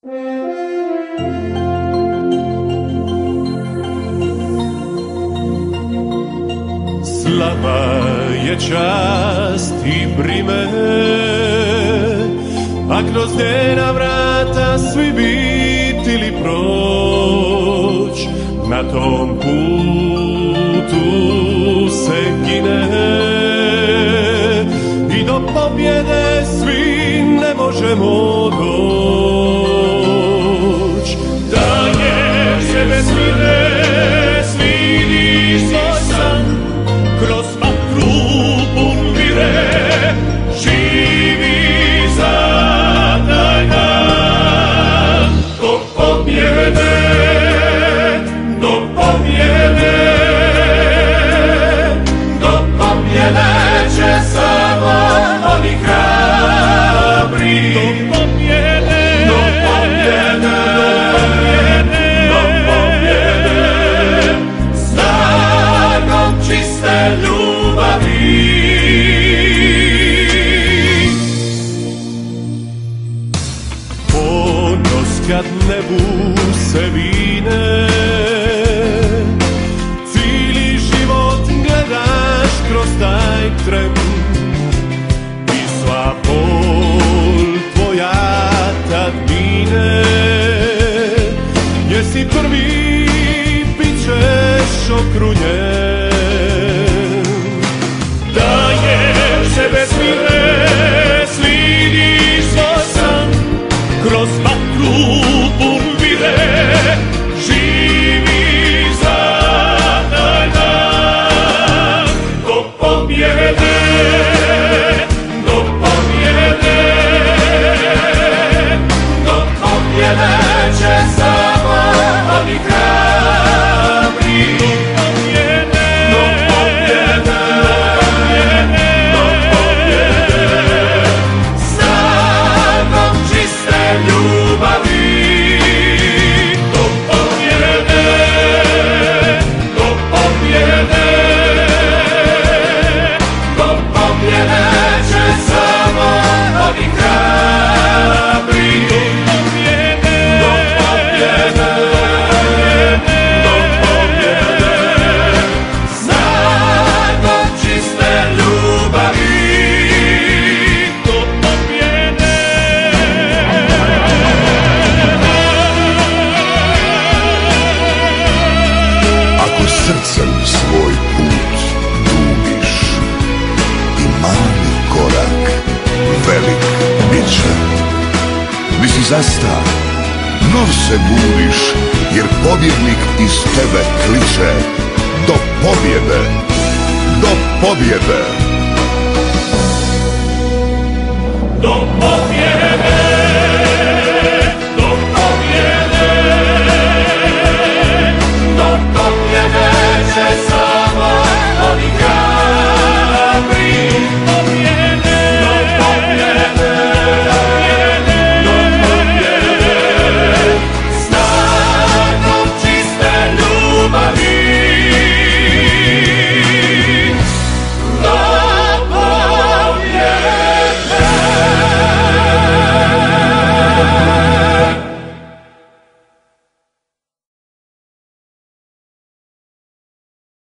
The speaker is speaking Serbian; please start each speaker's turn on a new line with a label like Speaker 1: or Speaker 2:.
Speaker 1: Slaba je čast i brime, a kroz njena vrata svi biti li proć, na tom putu se gine i do pobjede svi ne možemo doć. Da je sebe svine, svidiš svoj san, kroz vatru pun vire, živi za taj dan. Do pobjede, do pobjede, do pobjede će samo oni hrabri. Do pobjede, do pobjede, do pobjede, snagom čiste ljubavi. Ponos kad nebu se vine, cijeli život gledaš kroz taj tren i sva bol tvoja tad mine. Jesi prvi, bit ćeš okrunjen. Da je sebe svine, svidiš svoj san, kroz vatru pun vire, živi za taj dan. Do pobjede, do pobjede, do pobjede će samo oni hrabri. Do pobjede, do pobjede, snagom čiste ljubavi. Do pobjede, do pobjede, do pobjede će samo oni hrabri. Do pobjede, do pobjede, do pobjede, snagom čiste ljubavi. Do pobjede.
Speaker 2: Ako srcem svoj put dugiš i mali korak velik biće, di si zastao, nov se budiš, jer pobjednik iz tebe kliče. Do pobjede, do pobjede.
Speaker 1: Do pobjede.